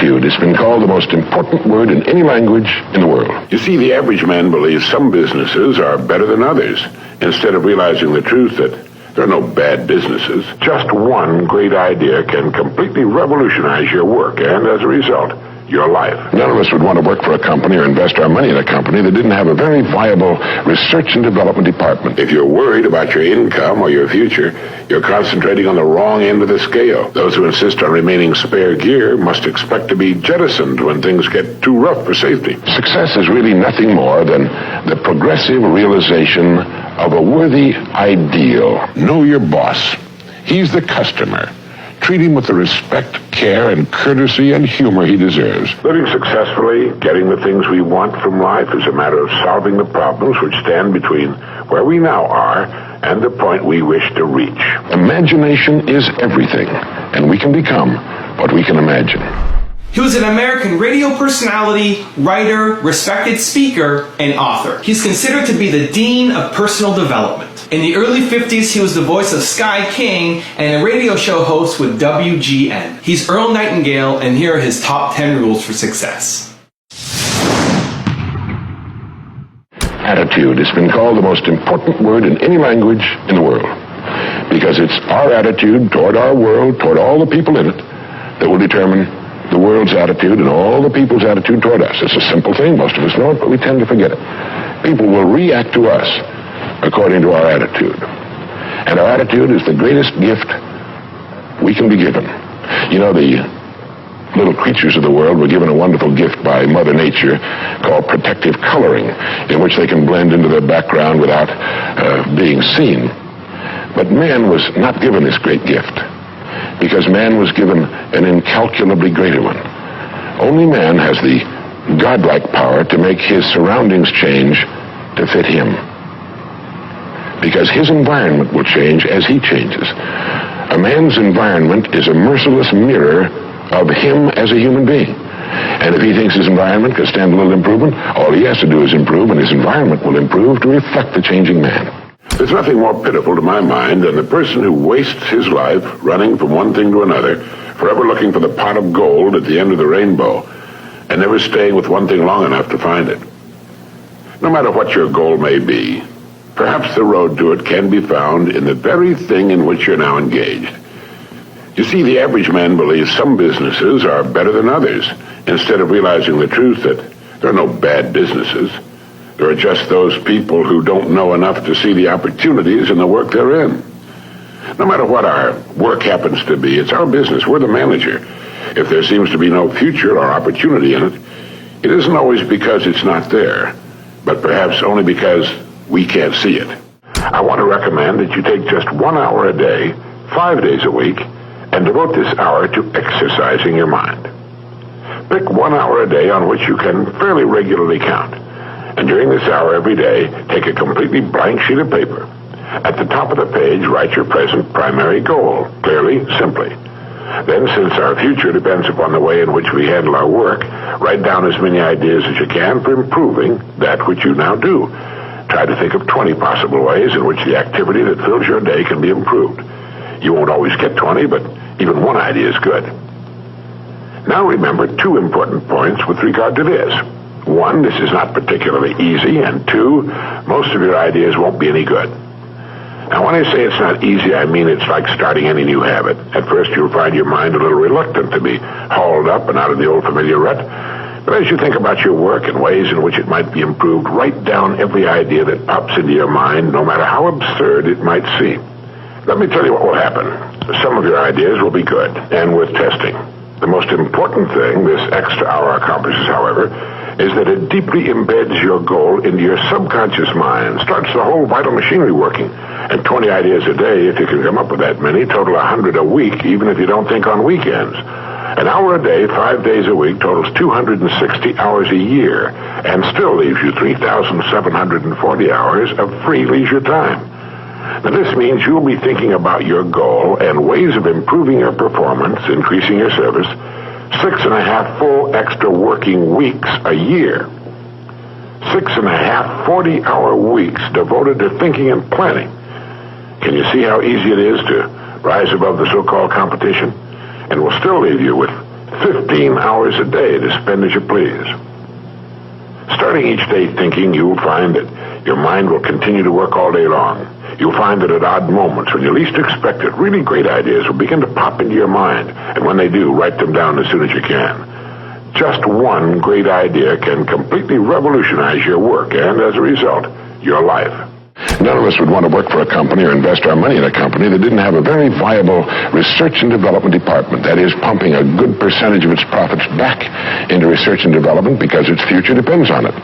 Attitude has been called the most important word in any language in the world. You see, the average man believes some businesses are better than others, instead of realizing the truth that there are no bad businesses. Just one great idea can completely revolutionize your work, and as a result, your life. None of us would want to work for a company or invest our money in a company that didn't have a very viable research and development department. If you're worried about your income or your future, you're concentrating on the wrong end of the scale. Those who insist on remaining spare gear must expect to be jettisoned when things get too rough for safety. Success is really nothing more than the progressive realization of a worthy ideal. Know your boss. He's the customer. Treat him with the respect, care, and courtesy and humor he deserves. Living successfully, getting the things we want from life is a matter of solving the problems which stand between where we now are and the point we wish to reach. Imagination is everything, and we can become what we can imagine. He was an American radio personality, writer, respected speaker, and author. He's considered to be the dean of personal development. In the early 50s, he was the voice of Sky King and a radio show host with WGN. He's Earl Nightingale, and here are his top 10 rules for success. Attitude has been called the most important word in any language in the world, because it's our attitude toward our world, toward all the people in it, that will determine the world's attitude and all the people's attitude toward us. It's a simple thing. Most of us know it, but we tend to forget it. People will react to us according to our attitude. And our attitude is the greatest gift we can be given. You know, the little creatures of the world were given a wonderful gift by Mother Nature called protective coloring, in which they can blend into their background without being seen. But man was not given this great gift, because man was given an incalculably greater one. Only man has the godlike power to make his surroundings change to fit him, because his environment will change as he changes. A man's environment is a merciless mirror of him as a human being. And if he thinks his environment can stand a little improvement, all he has to do is improve, and his environment will improve to reflect the changing man. There's nothing more pitiful to my mind than the person who wastes his life running from one thing to another, forever looking for the pot of gold at the end of the rainbow, and never staying with one thing long enough to find it. No matter what your goal may be, perhaps the road to it can be found in the very thing in which you're now engaged. You see, the average man believes some businesses are better than others, instead of realizing the truth that there are no bad businesses. There are just those people who don't know enough to see the opportunities in the work they're in. No matter what our work happens to be, it's our business. We're the manager. If there seems to be no future or opportunity in it, it isn't always because it's not there, but perhaps only because we can't see it. I want to recommend that you take just 1 hour a day, 5 days a week, and devote this hour to exercising your mind. Pick 1 hour a day on which you can fairly regularly count. And during this hour every day, take a completely blank sheet of paper. At the top of the page, write your present primary goal, clearly, simply. Then, since our future depends upon the way in which we handle our work, write down as many ideas as you can for improving that which you now do. Try to think of 20 possible ways in which the activity that fills your day can be improved. You won't always get 20, but even one idea is good. Now remember 2 important points with regard to this. 1, this is not particularly easy, and 2, most of your ideas won't be any good. Now, when I say it's not easy, I mean it's like starting any new habit. At first, you'll find your mind a little reluctant to be hauled up and out of the old familiar rut. But as you think about your work and ways in which it might be improved, write down every idea that pops into your mind, no matter how absurd it might seem. Let me tell you what will happen. Some of your ideas will be good and worth testing. The most important thing this extra hour accomplishes, however, is that it deeply embeds your goal into your subconscious mind, starts the whole vital machinery working. And 20 ideas a day, if you can come up with that many, total 100 a week, even if you don't think on weekends. An hour a day, 5 days a week, totals 260 hours a year, and still leaves you 3,740 hours of free leisure time. Now, this means you'll be thinking about your goal and ways of improving your performance, increasing your service, 6.5 full extra working weeks a year. 6.5 40-hour weeks devoted to thinking and planning. Can you see how easy it is to rise above the so-called competition? And will still leave you with 15 hours a day to spend as you please. Starting each day thinking, you'll find that your mind will continue to work all day long. You'll find that at odd moments, when you least expect it, really great ideas will begin to pop into your mind. And when they do, write them down as soon as you can. Just one great idea can completely revolutionize your work and, as a result, your life. None of us would want to work for a company or invest our money in a company that didn't have a very viable research and development department. That is, pumping a good percentage of its profits back into research and development because its future depends on it.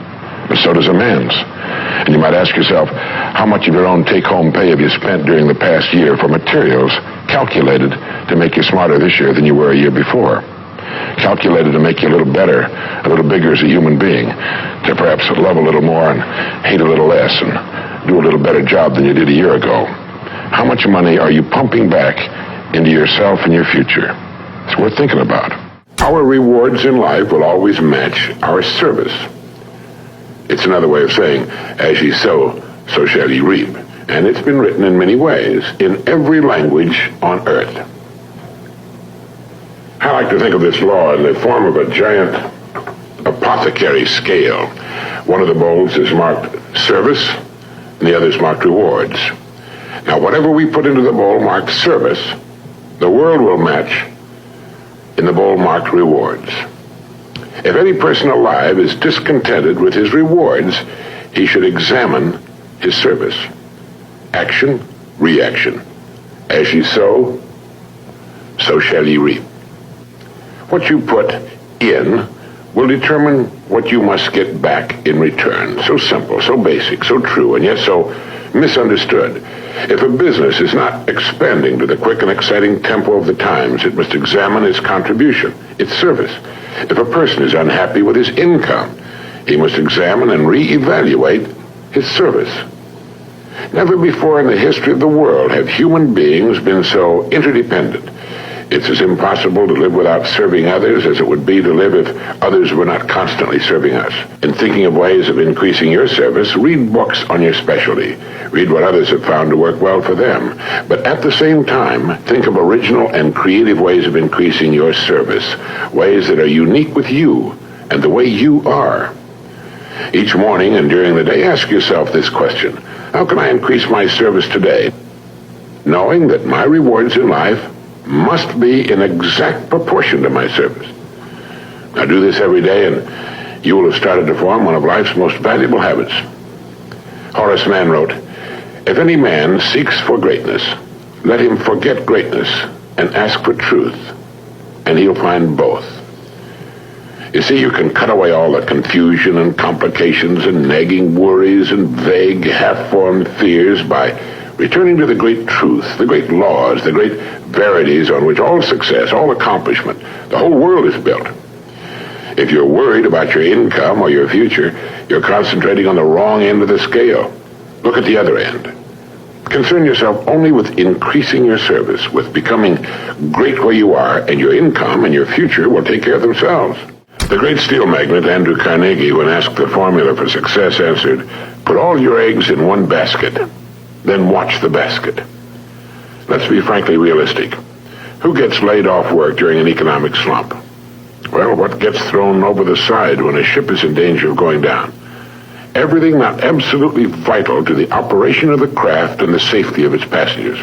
But so does a man's. And you might ask yourself, how much of your own take-home pay have you spent during the past year for materials calculated to make you smarter this year than you were a year before? Calculated to make you a little better, a little bigger as a human being, to perhaps love a little more and hate a little less and do a little better job than you did a year ago. How much money are you pumping back into yourself and your future? It's worth thinking about. Our rewards in life will always match our service. It's another way of saying, as ye sow, so shall ye reap. And it's been written in many ways, in every language on earth. I like to think of this law in the form of a giant apothecary scale. One of the bowls is marked service, and the other is marked rewards. Now, whatever we put into the bowl marked service, the world will match in the bowl marked rewards. If any person alive is discontented with his rewards, he should examine his service. Action, reaction. As ye sow, so shall ye reap. What you put in will determine what you must get back in return. So simple, so basic, so true, and yet so misunderstood. If a business is not expanding to the quick and exciting tempo of the times, it must examine its contribution, its service. If a person is unhappy with his income, he must examine and reevaluate his service. Never before in the history of the world have human beings been so interdependent. It's as impossible to live without serving others as it would be to live if others were not constantly serving us. In thinking of ways of increasing your service, read books on your specialty. Read what others have found to work well for them. But at the same time, think of original and creative ways of increasing your service, ways that are unique with you and the way you are. Each morning and during the day, ask yourself this question: how can I increase my service today? Knowing that my rewards in life must be in exact proportion to my service. Now do this every day and you will have started to form one of life's most valuable habits. Horace Mann wrote, "If any man seeks for greatness, let him forget greatness and ask for truth, and he'll find both." You see, you can cut away all the confusion and complications and nagging worries and vague, half-formed fears by returning to the great truth, the great laws, the great verities on which all success, all accomplishment, the whole world is built. If you're worried about your income or your future, you're concentrating on the wrong end of the scale. Look at the other end. Concern yourself only with increasing your service, with becoming great where you are, and your income and your future will take care of themselves. The great steel magnate Andrew Carnegie, when asked the formula for success, answered, "Put all your eggs in one basket, then watch the basket." Let's be frankly realistic. Who gets laid off work during an economic slump? Well, what gets thrown over the side when a ship is in danger of going down? Everything not absolutely vital to the operation of the craft and the safety of its passengers.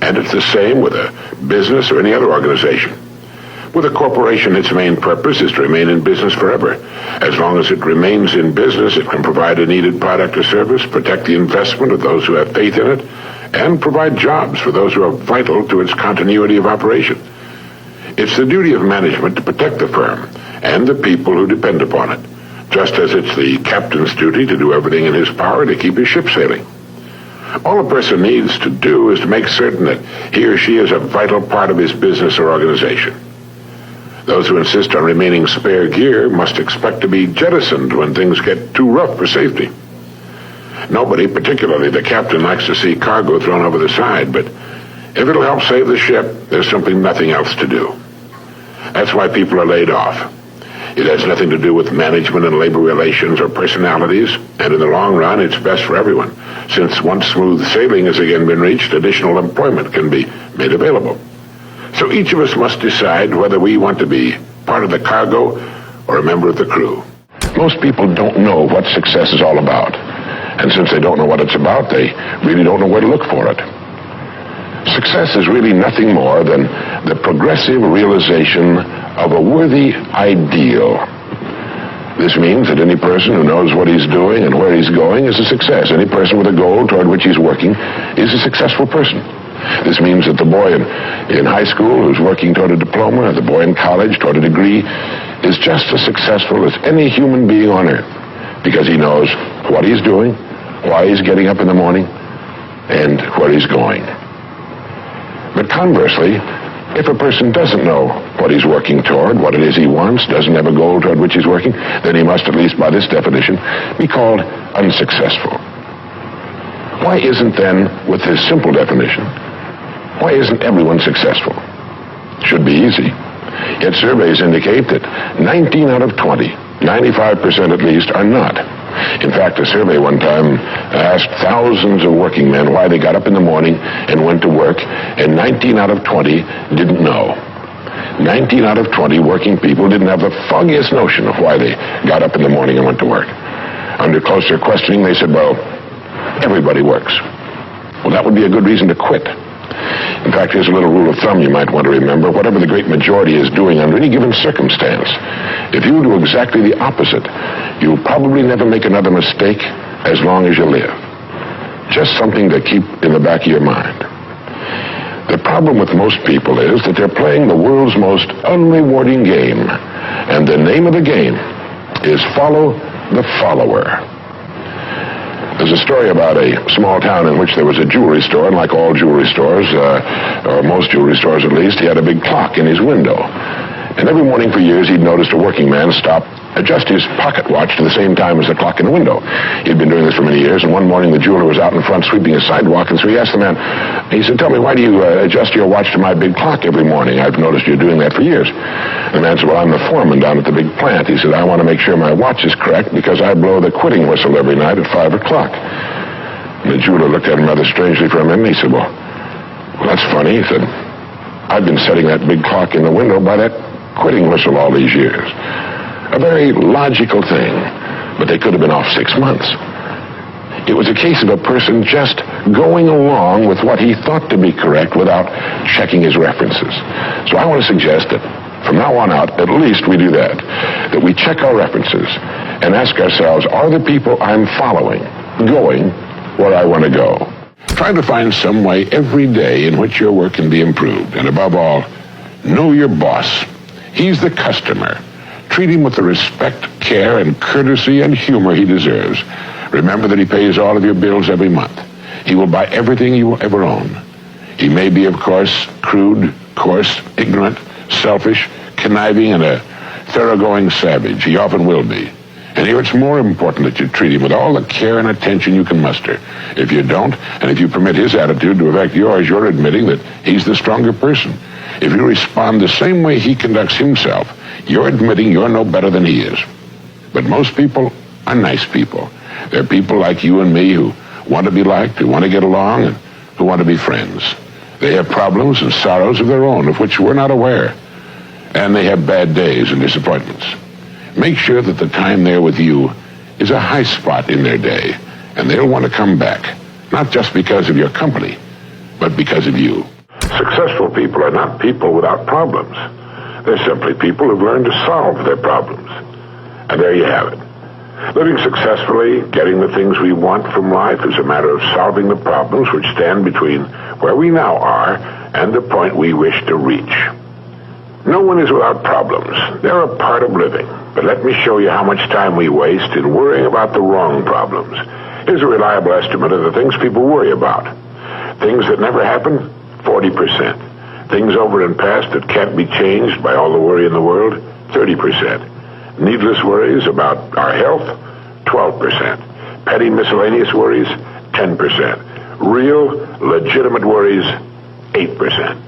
And it's the same with a business or any other organization. With a corporation, its main purpose is to remain in business forever. As long as it remains in business, it can provide a needed product or service, protect the investment of those who have faith in it, and provide jobs for those who are vital to its continuity of operation. It's the duty of management to protect the firm and the people who depend upon it, just as it's the captain's duty to do everything in his power to keep his ship sailing. All a person needs to do is to make certain that he or she is a vital part of his business or organization. Those who insist on remaining spare gear must expect to be jettisoned when things get too rough for safety. Nobody, particularly the captain, likes to see cargo thrown over the side, but if it'll help save the ship, there's simply nothing else to do. That's why people are laid off. It has nothing to do with management and labor relations or personalities, and in the long run, it's best for everyone, since once smooth sailing has again been reached, additional employment can be made available. So each of us must decide whether we want to be part of the cargo or a member of the crew. Most people don't know what success is all about. And since they don't know what it's about, they really don't know where to look for it. Success is really nothing more than the progressive realization of a worthy ideal. This means that any person who knows what he's doing and where he's going is a success. Any person with a goal toward which he's working is a successful person. This means that the boy in high school who's working toward a diploma, or the boy in college toward a degree, is just as successful as any human being on earth, because he knows what he's doing, why he's getting up in the morning, and where he's going. But conversely, if a person doesn't know what he's working toward, what it is he wants, doesn't have a goal toward which he's working, then he must, at least by this definition, be called unsuccessful. Why isn't then, with this simple definition, why isn't everyone successful? Should be easy. Yet surveys indicate that 19 out of 20, 95% at least, are not. In fact, a survey one time asked thousands of working men why they got up in the morning and went to work, and 19 out of 20 didn't know. 19 out of 20 working people didn't have the foggiest notion of why they got up in the morning and went to work. Under closer questioning, they said, well, everybody works. Well, that would be a good reason to quit. In fact, here's a little rule of thumb you might want to remember. Whatever the great majority is doing under any given circumstance, if you do exactly the opposite, you'll probably never make another mistake as long as you live. Just something to keep in the back of your mind. The problem with most people is that they're playing the world's most unrewarding game, and the name of the game is follow the follower. There's a story about a small town in which there was a jewelry store, and like all jewelry stores, or most jewelry stores at least, he had a big clock in his window. And every morning for years he'd noticed a working man stop, adjust his pocket watch to the same time as the clock in the window. He'd been doing this for many years, and one morning the jeweler was out in front sweeping a sidewalk, and so he asked the man, he said, tell me, why do you adjust your watch to my big clock every morning? I've noticed you doing that for years. And the man said, well, I'm the foreman down at the big plant. He said, I want to make sure my watch is correct because I blow the quitting whistle every night at 5 o'clock. And the jeweler looked at him rather strangely for a minute, and he said, well, that's funny. He said, I've been setting that big clock in the window by that quitting whistle all these years. A very logical thing, but they could have been off 6 months. It was a case of a person just going along with what he thought to be correct without checking his references. So I want to suggest that from now on out, at least we do that we check our references and ask ourselves, are the people I'm following going where I want to go? Try to find some way every day in which your work can be improved. And above all, know your boss. He's the customer. Treat him with the respect, care, and courtesy and humor he deserves. Remember that he pays all of your bills every month. He will buy everything you will ever own. He may be, of course, crude, coarse, ignorant, selfish, conniving, and a thoroughgoing savage. He often will be. And here it's more important that you treat him with all the care and attention you can muster. If you don't, and if you permit his attitude to affect yours, you're admitting that he's the stronger person. If you respond the same way he conducts himself, you're admitting you're no better than he is. But most people are nice people. They're people like you and me who want to be liked, who want to get along, and who want to be friends. They have problems and sorrows of their own, of which we're not aware. And they have bad days and disappointments. Make sure that the time they're with you is a high spot in their day, and they'll want to come back, not just because of your company, but because of you. Successful people are not people without problems. They're simply people who've learned to solve their problems. And there you have it. Living successfully, getting the things we want from life is a matter of solving the problems which stand between where we now are and the point we wish to reach. No one is without problems. They're a part of living. But let me show you how much time we waste in worrying about the wrong problems. Here's a reliable estimate of the things people worry about. Things that never happen, 40%. Things over and past that can't be changed by all the worry in the world, 30%. Needless worries about our health, 12%. Petty miscellaneous worries, 10%. Real, legitimate worries, 8%.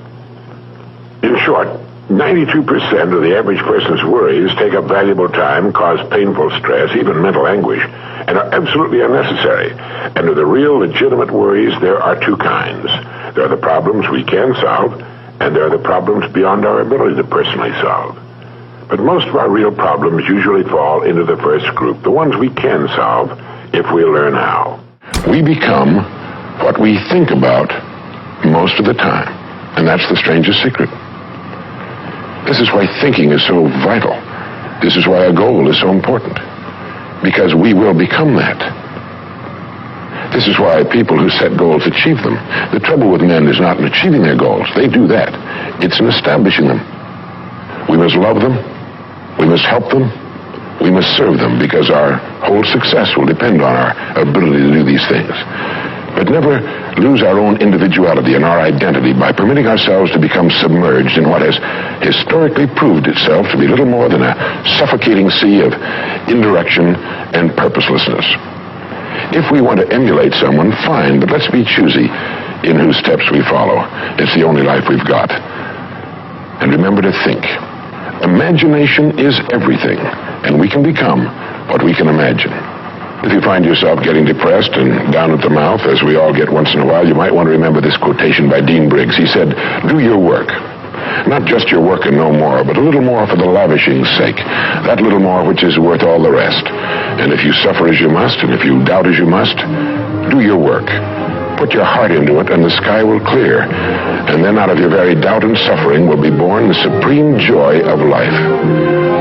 In short, 92% of the average person's worries take up valuable time, cause painful stress, even mental anguish, and are absolutely unnecessary. And of the real, legitimate worries, there are two kinds. There are the problems we can solve, And there are the problems beyond our ability to personally solve. But most of our real problems usually fall into the first group, the ones we can solve if we learn how. We become what we think about most of the time, and that's the strangest secret. This is why thinking is so vital. This is why a goal is so important, because we will become that. This is why people who set goals achieve them. The trouble with men is not in achieving their goals. They do that. It's in establishing them. We must love them. We must help them. We must serve them, because our whole success will depend on our ability to do these things. But never lose our own individuality and our identity by permitting ourselves to become submerged in what has historically proved itself to be little more than a suffocating sea of indirection and purposelessness. If we want to emulate someone, fine, but let's be choosy in whose steps we follow. It's the only life we've got. And remember to think. Imagination is everything, and we can become what we can imagine. If you find yourself getting depressed and down at the mouth, as we all get once in a while, you might want to remember this quotation by Dean Briggs. He said, "Do your work. Not just your work and no more, but a little more for the lavishing's sake. That little more which is worth all the rest. And if you suffer as you must, and if you doubt as you must, do your work. Put your heart into it, and the sky will clear. And then out of your very doubt and suffering will be born the supreme joy of life."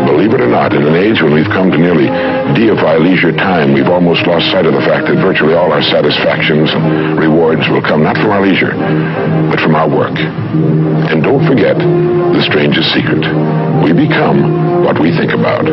Believe it or not, in an age when we've come to nearly deify leisure time, we've almost lost sight of the fact that virtually all our satisfactions and rewards will come not from our leisure, but from our work. And don't forget the strangest secret. We become what we think about.